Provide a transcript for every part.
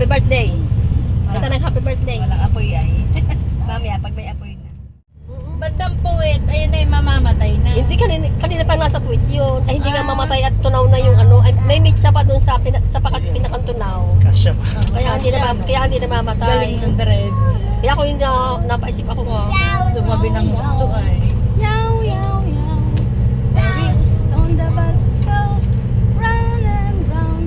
happy birthday. Kanta ng happy birthday. Walang apoy ay. Mamaya, pag may apoy na. Bandang puwet, ayun ay mamamatay na. Hindi kanina pa nga sa puwit yun. Ay hindi nga mamatay at tunaw na yung ano. Ay, may mitsa pa dun sa pinakantunaw. Kasya pa. Kaya hindi na mamatay. Galing ng driver. Kaya ako yung napaisip ako nga. Tumabi ng gusto ay. Yaw, yaw, yaw. The wheels on the bus goes round and round.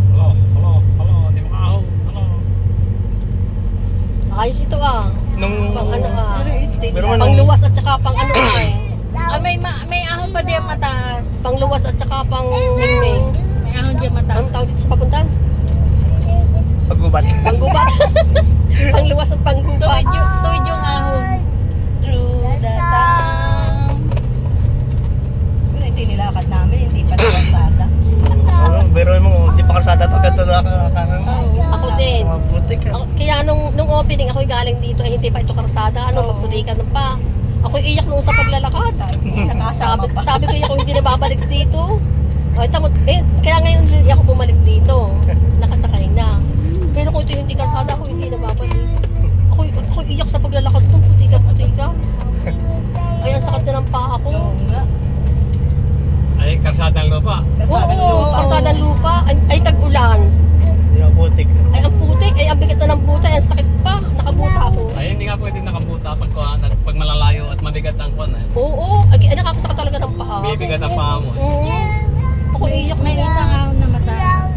Hello, hindi makahaw. Hello. Ayos ito ah. Nung... Pang ano ah. Pero man, Pang luwas at saka pang ano ah eh. Ah, may ahon pa diyan mataas. Pang luwas at saka pang mingming. May ahon diyan mataas. Ang tawag dito sa papuntan? paggubat. Panggubat. Pang luwas at panggubat. Tuwid yung ahon. Through the town. Pero ito yung nilakad namin, hindi pa nabasada. Pero mo, hindi pa kalsada to. Ganto na Ako din. mga putik. Kaya nung opening ako'y galing dito ay hindi pa ito karsada. Ano, magpulikan pa. Ako'y iyak noon sa paglalakad. Nakasama pa. Sabi ko ako hindi na babalik dito. Ay, kaya ngayon ako bumalik dito. Nakasakay na. Pero kung ito hindi kalsada, ako hindi na babalik. Ako iyak sa paglalakad nung putika. Kaya ang sakit na ng paa ko. Oo nga. Ay, kalsadang lupa. Oo, kalsadang lupa. Ay tag-ulan. Hindi ako putik. Ay ang putik. Ay ang bigat na ng buta. Ay ang sakit pa. Nakabuta ako. Ay, hindi nga pwedeng nakabuta pag malalayo at mabigat ang kwan eh. Oo. Ay nakakasakit talaga ng paa. Bibigat ang paa mo. Ako iyak May na. isang ahon na mataas.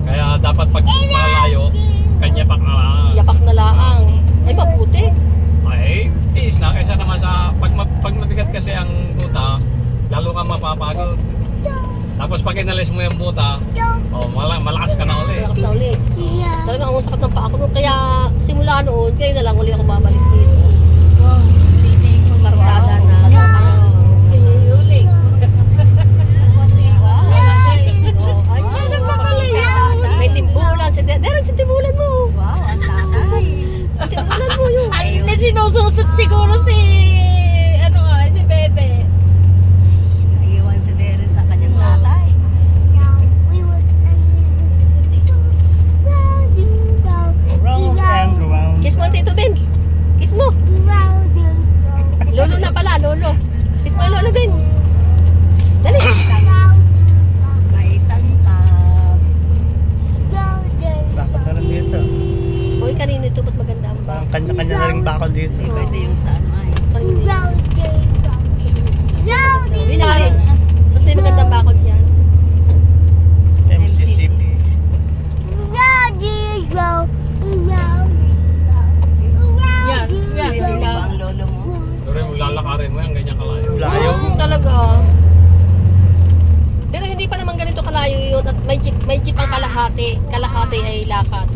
Kaya dapat pag malalayo, kanya pa ka. Yapak na laang. Ay maputik. Ay, tiis na. Kaysa naman sa pag mabigat kasi ang buta, lalo kang mapapagod. Tapos pag inalis mo yung buta, malakas ka na ulit. Malakas na ulit. Talagang ang sakit ng paa ko. Kaya simula noon, kayo na lang uli ako babalik dito. Wow, hindi ko Karsada na. Si Yuling. Oh, ay, may timbulan. Darren, si timbulan mo. Wow, ang tatay. Sa timbulan mo yun. Ay, sinususot siguro si si Bebe. Naiwan si Darren sa kanyang tatay. Round and round. Kiss mo, Tito Ben. Kiss mo. Lolo na pala, lolo. Kiss mo, lolo Ben. Dali. May tangkap. Bakit na rin dito? Hoy, kanina ito, ba't maganda ang Parang kanya-kanya na rin bakon dito. Iba ito yung sa ano ay. Hindi na rin. Ba't may magandang bakod dyan? MCCP. Yan Hindi sino sila. ba ang lolo mo? Pero yung lalakarin mo yan, ganyan kalayo. Layo. Talaga. Pero hindi pa naman ganito kalayo yun at may jeep ang kalahati. Kalahati ay lakad.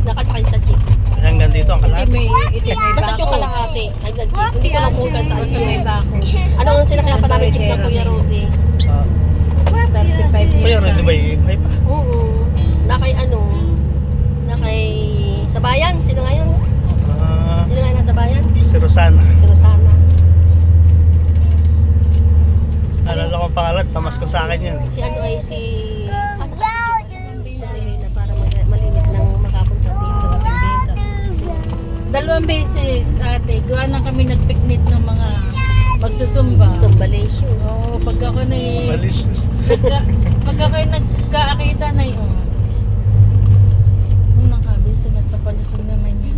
Nakasakay sa jeep. Hanggang dito ang kalat. Itim may Basta yung bako. kalahati ay na jeep. Hindi ko lang kung saan saan Basta may yun. bako. Ano ang sinakyan pa namin jeep ng Kuya Rudy? 35 Kuya, years. ready ba yung ay pa? Oo. Nakay sa bayan. Sino nga yun? Sino nga nasa bayan? Si Rosana. Si Rosana. Alala ko ang pangalan, tamas ko sa akin yun. Si ano ay si na para malimit ng makapunta dito. Dalawang beses, ate, gawa lang kami nagpiknik ng mga magsusumba. Zumbalicious. Oo, pag ako na Malicious. pag ako nagkaakita na yun. Unang kabi, so nagpapalusog naman yan.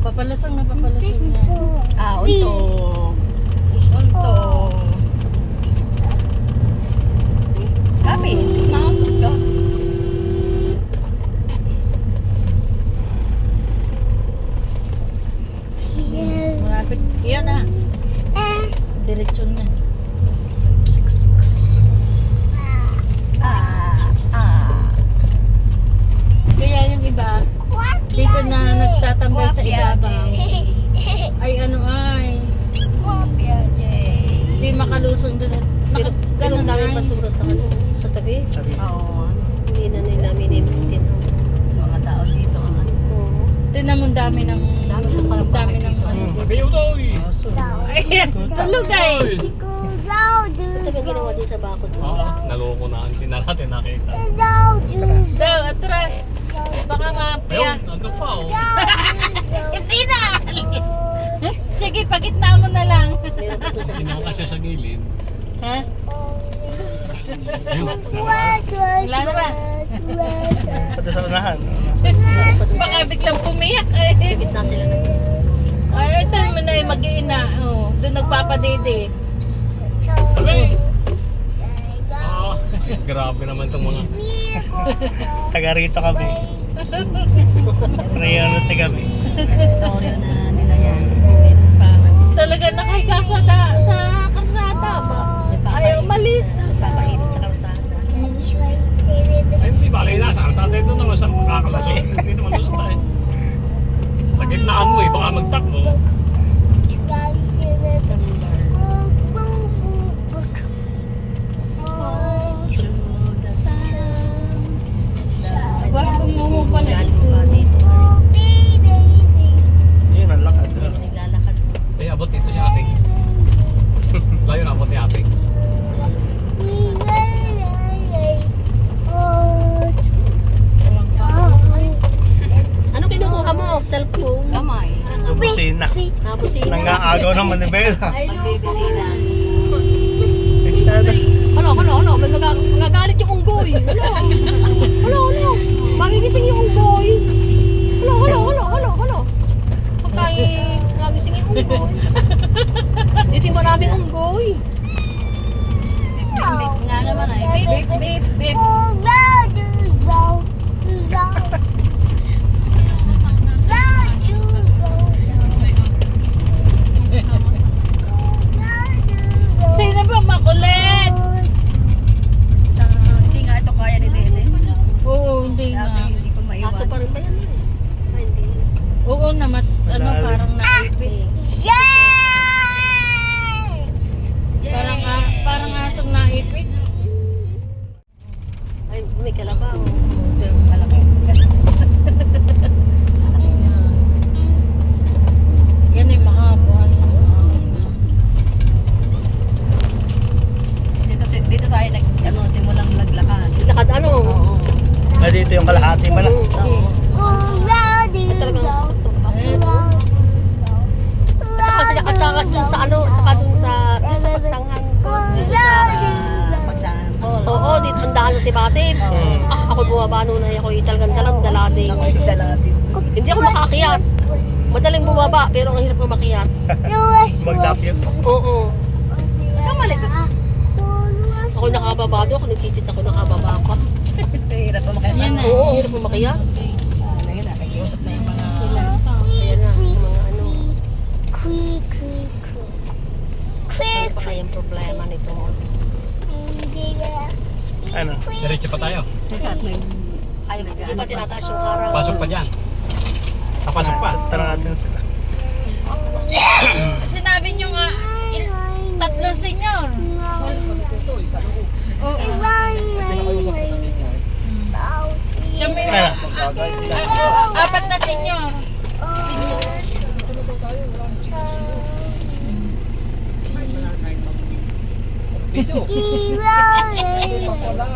Papalusog niya. Unto. Kami, nakapot ka. Malapit. Yan ah. Diretsyon niya. 66. Kaya yung iba, dito na nagtatambay sa ibabaw. Ay hindi makalusong doon. Ganun Ganun namin ay. basura sa tabi. Sabi. Oo, Hindi na nila mininutin. mga tao dito ang ano. Oo. Tingnan mo dami ng Dami ng parang dami bakit ng dito. ano. Sabi yun daw eh. Aso. Ay, Tulog ay. Ito yung ginawa din sa bakod mo. Oo, naloko na. Hindi na natin nakita. Daw, atras. Baka mapya. Ayun, ano pa oh. Hindi na. Sige, pagitna mo na lang. Meron pa doon sa Kinuha siya sa gilid. Ha? Ayun, Wala na ba? Pati sa unahan. meron pa doon Baka sa biglang pumiyak sa eh. gitna sila na. Ay, ito mo na yung mag-iina. Oh, doon nagpapadede. Sabi! Ah, grabe naman itong mga... Taga rito kami. Priority kami. Toryo na nila yan. Talaga nakahiga sa karsada ba? Ayaw umalis. Papainit sa kalsada. Ay, hindi bali na. Sa kalsada ito naman sa makakalasot. Hindi naman lusot tayo. Sa gitnaan mo eh, baka magtakbo. Wala kumuho pala. Galing pa dito. Yun, ang lakad. Hindi ka naglalakad. Eh, abot dito si ate. Layo na abot ni ate. Ano kinukuha mo? Cellphone? Kamay. Busina. Nabusina. Nangaagaw ng manibela. Pagbibisina. Eksada. Ano, may magagalit yung unggoy. Ano, magigising yung unggoy. Ano. Pagkain, magigising yung unggoy. Dito yung maraming unggoy. Bip nga naman ay. Bip, bip, bip. Sino ba makulit? Hindi nga ito kaya ni Dede. Oo, hindi Dati nga. hindi ko maiwan. Aso pa rin ba yan? Ay, hindi. Oo naman, ano, Madali. parang naipit. Parang asong naipit. Ay, may kalabaw. Malaki. Gastos. Yan ay mahaba. Dito tayo simulang laglakan. Lakad ano? Oo. Ah, dito yung kalahati pa na. Oo. Ay, talagang sakit to. At saka dun sa ano, at saka dun sa pagsanghan ko. Dun sa, Pagsahan halls. oo, dito ang daan ng Tibatib. Hmm. Ako bumaba noon ay ako yung talagang dalading. Ako si Dalatin. Hindi ako makakiyat. Madaling bumaba, pero ang hirap umakyat. Magdapyot. Oo. Kamali ka. Ako nakababa doon, ako nagsisit ako nakababa ako. Hirap pa makita. Yan na. Oo, ang hirap umakyat. Ano yun, nakikiusap na yung mga sila. Ayan na, yung mga ano. Ano pa kayang problema nito? Ano? Diretso pa tayo. Teka, at may Ay, hindi pa tinataas yung araw. Pasok pa dyan. Papasok pa. Tanong natin sila. Sinabi nyo nga, tatlo senyor. Oo. Kami, Ano? apat na senyor.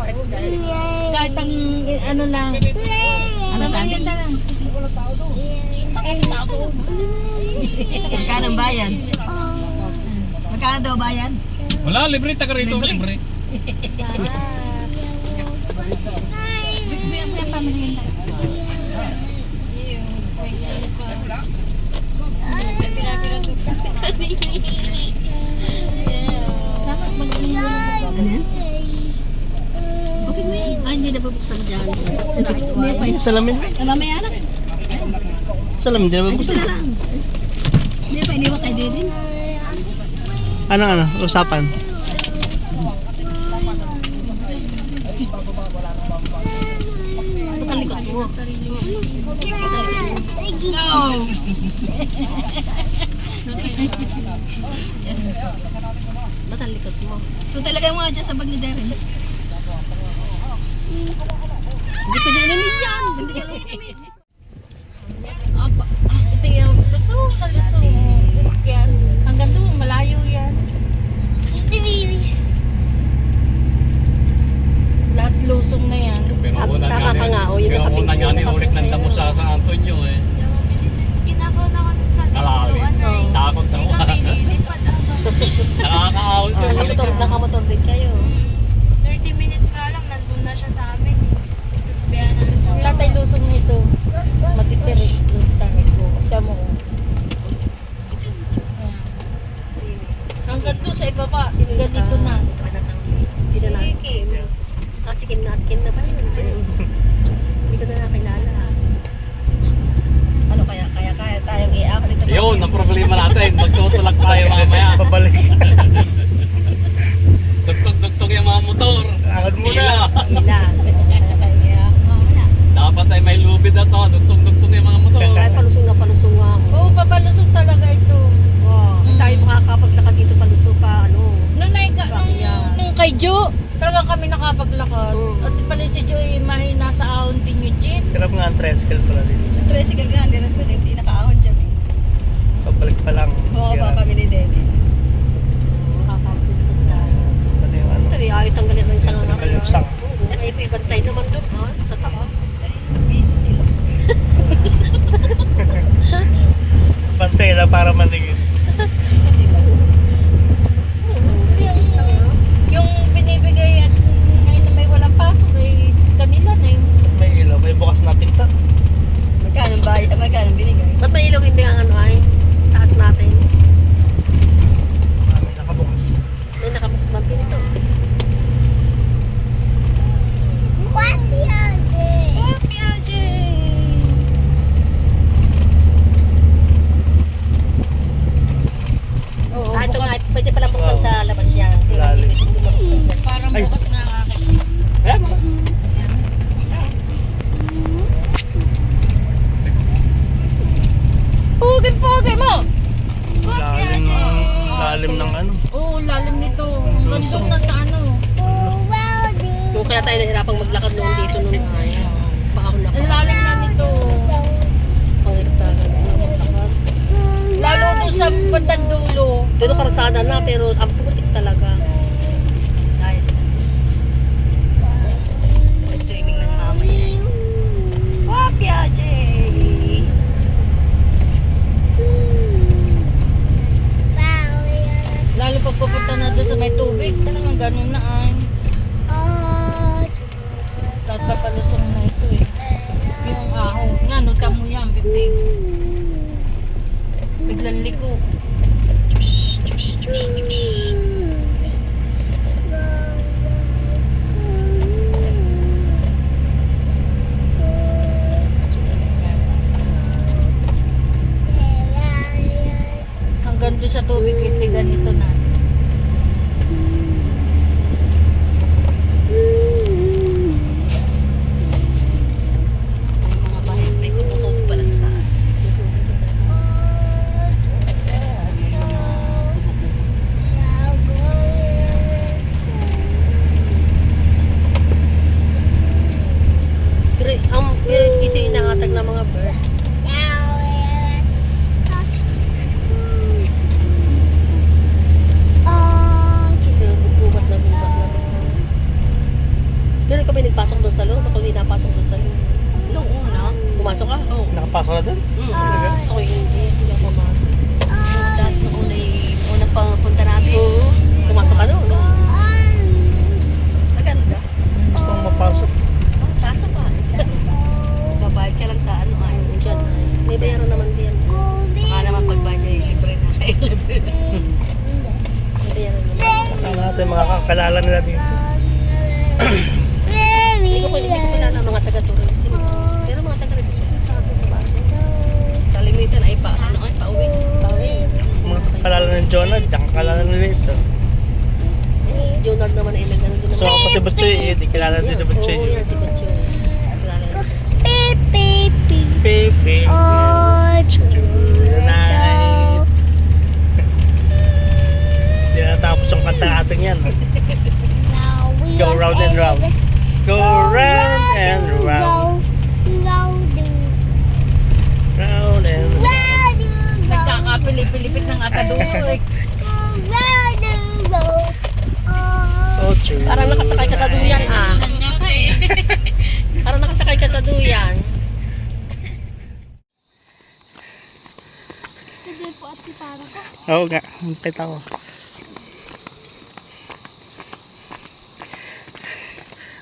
Kahit ang ano lang. Ano lang yan lang. Magkano ang bayan? Magkano daw bayan? Wala, libre. Taga rito, libre. Ano yan? Ay, hindi na babuksan dyan. Sira ito ay. Salamin. Mamaya na. Salamin, di na ba gusto? Hindi pa, iniwan kay Dede. Ano? Usapan. Ba't ang likod mo? Ba't ang likod mo? Ito talaga yung mga dyan sa bag ni Derens. Hindi pa din namin yan. Hindi yan inumin. Ito yung luso, naluso. Hanggang doon, malayo. Hanggang doon sa ibaba. Sino yung Ganito na. Ito ka na sa uli. Hindi na na. Kim. Si Kim na. Kim na ba yun? Hindi ko na nakilala. Ano kaya tayong i-act nito. Yun, ang problema natin. Magtutulak tayo mamaya. Pabalik. Dugtog-dugtog yung mga motor. Akad mo Hila. na. Hila. Dapat ay may lubid na to. Dugtog-dugtog yung mga motor. Kaya palusong na palusong nga ako. Oo, papalusog talaga ito. Wow. Tayo makakapaglakad dito palusong pa, ano. Nung kay Jo, talaga kami nakapaglakad. At pala si Jo ay mahina sa ahon din yung jeep. Hirap nga ang tricycle pala dito. Yung tricycle nga, hindi nakaahon siya. Pabalik pa lang. Bumaba kami ni Daddy. Makakapaglakad tayo. Ano yung ano? Ito ayaw tanggalin ng isang anak. Tanggalin yung sang. Oo, ay may bantay naman doon, ha? Sa taas. Ay, busy sila. Pantay na para maningin. Busy sila. Yung binibigay at ngayon na may walang pasok eh, kanila na yung May ilaw, may bukas na pinta. Magkano binigay? Ba't may ilaw hindi ang ano ay? Taas natin. May nakabukas. May nakabukas bang pinito? oo, Ito bukas, nga, pwede pala buksan sa labas yan. Hindi Lalim. pwede mabuksan yan. parang Ay. bukas na akin. Eh, Pugin-pugin mo! Lalim ng ano. Oo, lalim nito. Hanggang doon na sa ano. Kung kaya tayo nahirapang maglakad noon dito noon ay paahon ako. Ang lalim na nito. Pangirap talaga na maglakad. Lalo doon sa bandang dulo. Pero karasada na, pero ang putik talaga. Ayos na. Nag-swimming ng mamaya. Wapya, Jay! Lalo pag pupunta na doon sa may tubig. Talagang ganun na ay. Kahit papalusong na ito eh. Yung ahon. Nga, nuta mo yan, bibig. Biglang liko. Hanggang doon sa tubig, hindi ganito na. May mga bahay, may kumukubo pala sa taas. Pero ito yung nangatag ng mga bird. Pero gubat na. Pero ikaw ba nagpasok doon sa loob? Ako hindi napasok doon sa loob. Nung una, Pumasok ka? oh, Nakapasok na doon? Ako hindi. Hindi ako pumasok. nung unang punta natin. Oo. Pumasok ka doon? Maganda. Gusto mong mapasok. Pasok ka. Babayad ka lang sa ano ay. Diyan ay. May bayaran naman din. Baka naman pagbayad ay libre na. Libre. May bayaran naman. Kasama natin mga kakalala nila dito. Hindi ko kilala ang mga taga-tourism. Pero mga taga-tourism sa atin sa batin. Kalimitan ay pauwi. Bawin. Mga kakalala ng Jonah, diyan kakalala nila ito. Si Jonald naman ay nag-ano din So ako pa si Butchoy, eh, di kilala din si Butchoy. Oo, yan si Butchoy. Kilala yan. Pepe. Night. Hindi na natapos yung kanta natin yan. Go round and round. Go round and round. Round and round. Nagkakapilipilipit ng asador. Oh, true. Parang nakasakay ka sa duyan ah. Parang nakasakay ka sa duyan. Oo nga, hintay ako.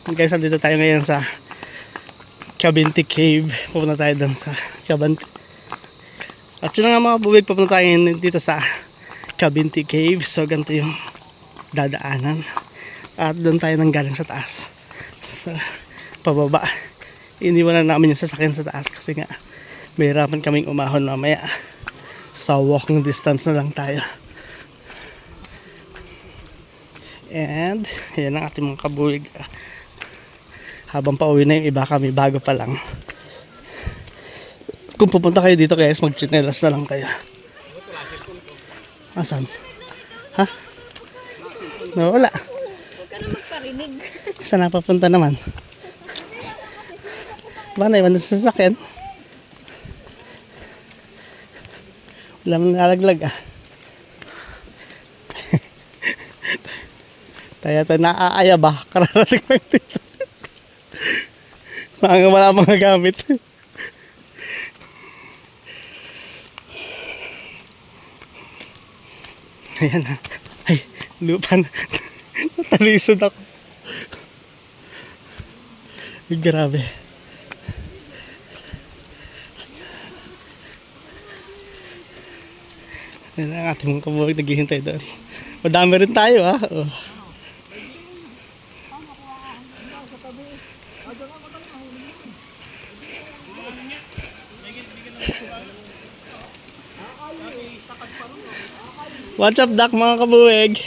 Guys, dito tayo ngayon sa Cabinti Cave. Pupunta tayo doon sa Cabinti. At yun na nga mga bubig, pupunta tayo ngayon dito sa Cabinti Cave. So ganito yung dadaanan. At doon tayo nang galing sa taas. So pababa. Iniwan na namin yung sasakyan sa taas kasi nga mahirapan kaming umahon mamaya. Sa walking distance na lang tayo. And yan ang ating mga kabuwig. Habang pauwi na yung iba, kami bago pa lang. Kung pupunta kayo dito guys, magchinelas na lang kayo. Asan? Ha? Nawala. Huwag ka na magparinig. Saan napapunta naman? Ba na iwan na sa sasakyan? Wala mo nalaglag ah. Tayo naaaya ba? Kararating lang dito. Wala mga gamit. Ayan na. Ay, lupa na. Natalisod ako. Ay, grabe. Ayan ang ating mga kabuwag naghihintay doon. Madami rin tayo ha. Oh. What's up, Doc, mga kabuwig?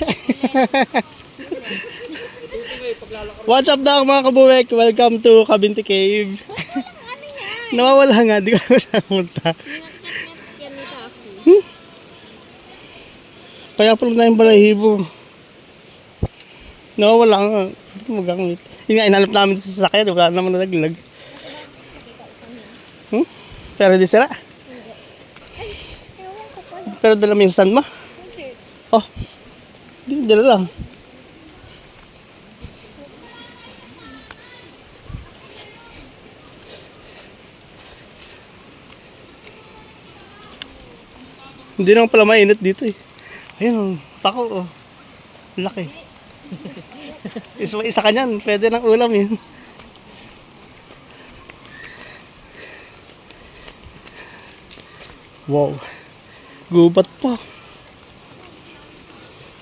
What's up, Doc, mga kabuwig? Welcome to Cabinti Cave. Nawawala nga, di ko masapunta. Kaya pala na yung balahibo. Nawawala nga. Hindi ko magamit. Yun nga, inanap namin sa sasakyan. Wala naman nalaglag. Pero di sira. Pero dala mo yung stand mo? Oh, di dala lang. Hindi naman pala mainit dito eh. Ayun, tako oh. Laki. Isa ka niyan, pwede ng ulam yun. Wow. Gubat pa.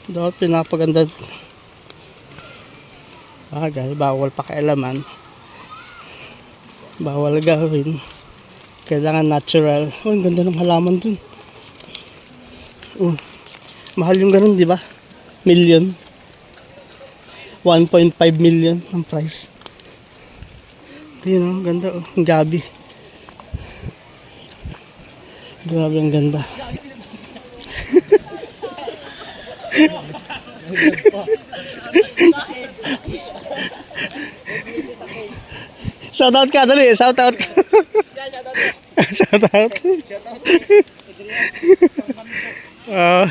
Dapat pinapaganda. Bagay, bawal pakialaman. Bawal gawin. Kailangan natural. Oh, ang ganda ng halaman dun. Oh, mahal yung ganun, di ba? Million. 1.5 million ang price. Ayun oh, ganda oh. Ang gabi. Grabe ang ganda. Shout out ka, dali. Shout out. Shout out.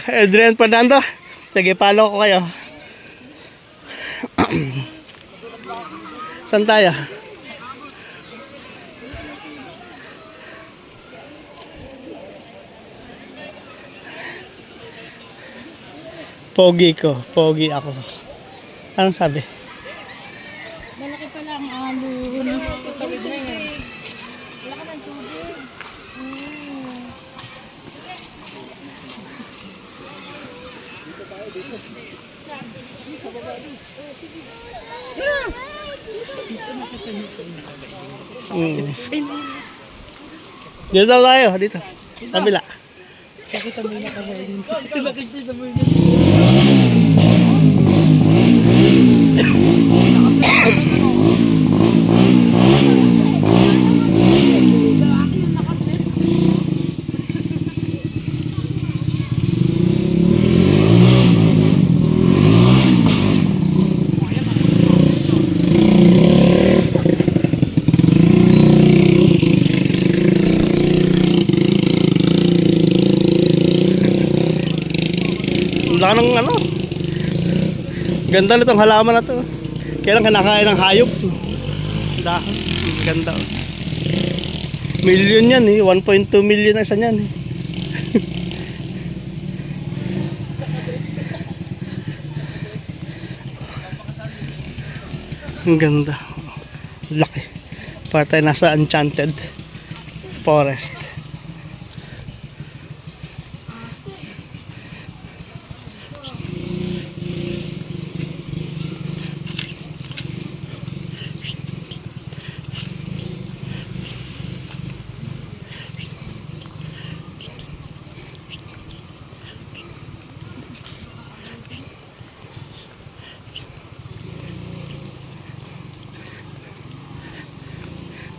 Adrian Fernando. Sige, follow ko kayo. Saan tayo? Pogi ko. Pogi ako. Anong sabi? Malaki pala ang alon. Tawid na yun. Wala ka ng tubig. Dito daw tayo. Dito. Kabila. Wala nang ano. Ganda nitong halaman na to. Kailan kinakain ng hayop. Dahon. Ganda. Million yan eh. 1.2 million na isa yan eh. Ang ganda. Laki. Para tayo nasa enchanted forest.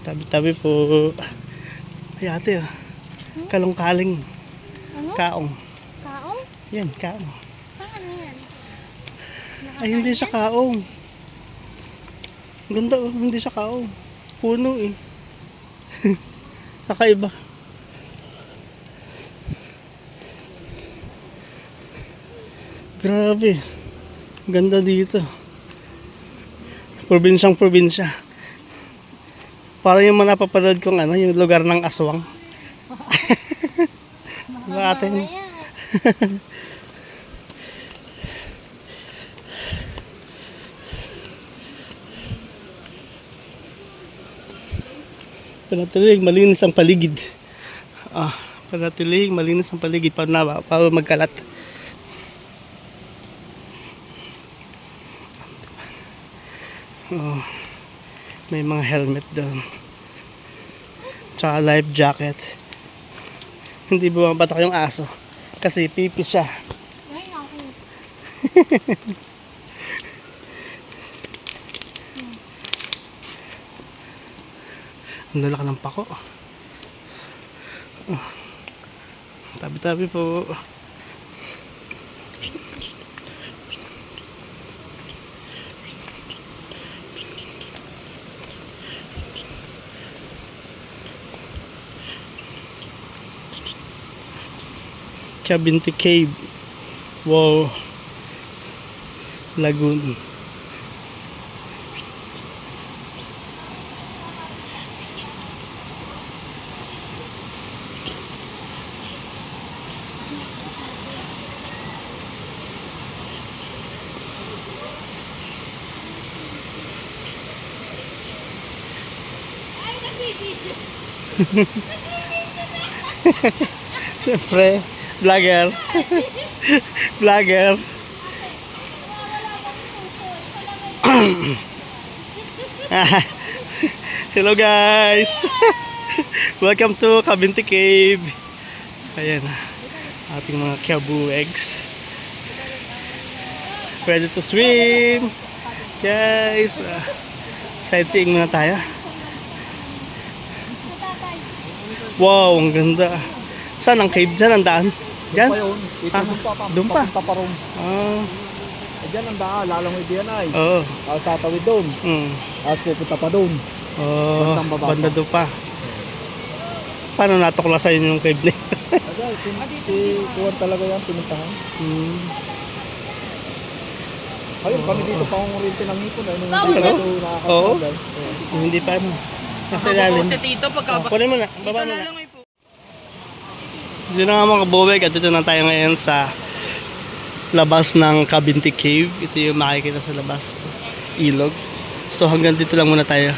Tabi-tabi po. Ay ate, oh. Kalong-kaling. Ano? Kaong. Kaong? Yan, kaong. Saan yan? Ay, hindi siya kaong. Ganda, oh. Hindi siya kaong. Puno eh. Kakaiba. Grabe. Ganda dito. Probinsyang probinsya. Parang yung mga napapanood kong ano, yung lugar ng aswang. Diba ate? Panatiling malinis ang paligid. Panatiling malinis ang paligid para magkalat. May mga helmet doon. Tsaka life jacket. Hindi bumabatak yung aso. Kasi pipi siya. Ay, ako. Ang lalaki ng pako. Tabi-tabi po. Cabinti Cave. Wow. Lagoon. Siyempre, vlogger. Vlogger. Hello guys. Welcome to Cabinti Cave. Ayan, ating mga Kiabu eggs. Ready to swim. Guys, sightseeing muna tayo. Wow, ang ganda. Saan ang cave? Saan ang daan? Diyan? Doon pa. Papunta pa ron. Diyan ang daan, lalangoy diyan ay. Oo. Tapos tatawid doon. Tapos pupunta pa doon. Bandang baba Banda doon pa. Paano natuklasan yung cave niya? Agay, si Kuwan talaga yan, pinuntahan. Ayun, kami dito pa akong rin pinangipon. Nung hindi Ano? dito Oo. nakakatagal. Hindi pa ano. Nasa ilalim. Si Tito pagka... Kunin mo na. Baba mo na. Dito na nga mga kabobeg at dito na tayo ngayon sa labas ng Cabinti Cave. Ito yung makikita sa labas. Ilog. So hanggang dito lang muna tayo.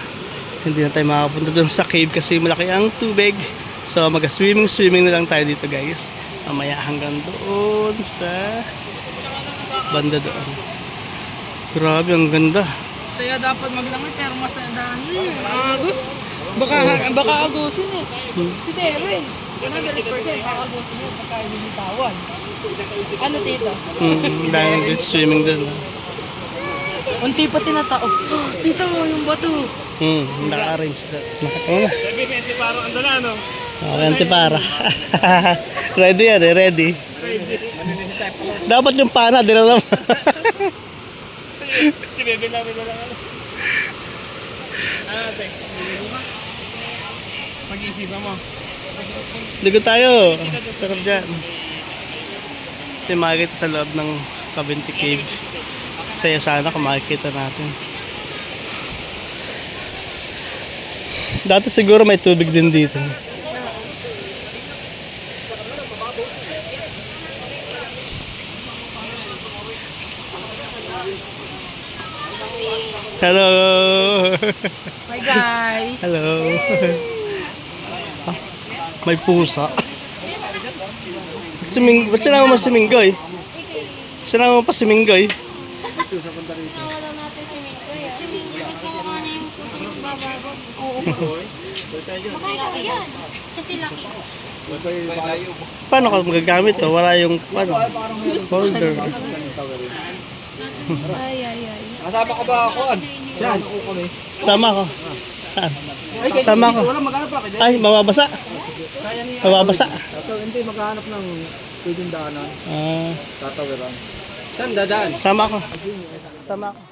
Hindi na tayo makapunta doon sa cave kasi malaki ang tubig. So mag-swimming na lang tayo dito guys. Mamaya hanggang doon sa banda doon. Grabe, ang ganda. Saya dapat maglangoy pero masadaan. Agos. Baka agusin eh. Si Darren. 100% agusin mo pagka hinitawan. Ano Tito? Dahil swimming doon. Unti pa tinatao. Tito, yung bato. Naka-arrange na. Nakita mo na. Okay, antipara. Ready yan eh, ready. Dapat yung pana, dinala mo. Pag-iisipan mo. Ligo tayo. Sarap dyan. Ito yung makikita sa loob ng Cabinti Cave. Saya sana kung makikita natin. Dati siguro may tubig din dito. Hello. Hi guys. Hello. May pusa. Ba't sinama mo si Minggoy? Sinama mo pa si Minggoy? Nawala natin si Minggoy. Si Minggoy, kinuha na yung puso ng bababog. Oo. Makailaw yan. Kasi laki. Paano ka magagamit to? Wala yung holder. Ay. Kasama ka ba ako? Yan, ako kami. Sama ko. Saan? Sama ako. Wala maghanap pa kaya. Ay, mababasa. Mababasa. Hindi maghanap ng pwedeng daanan. Ah, Tatawiran. Saan dadaan? sama ako. Sama ako.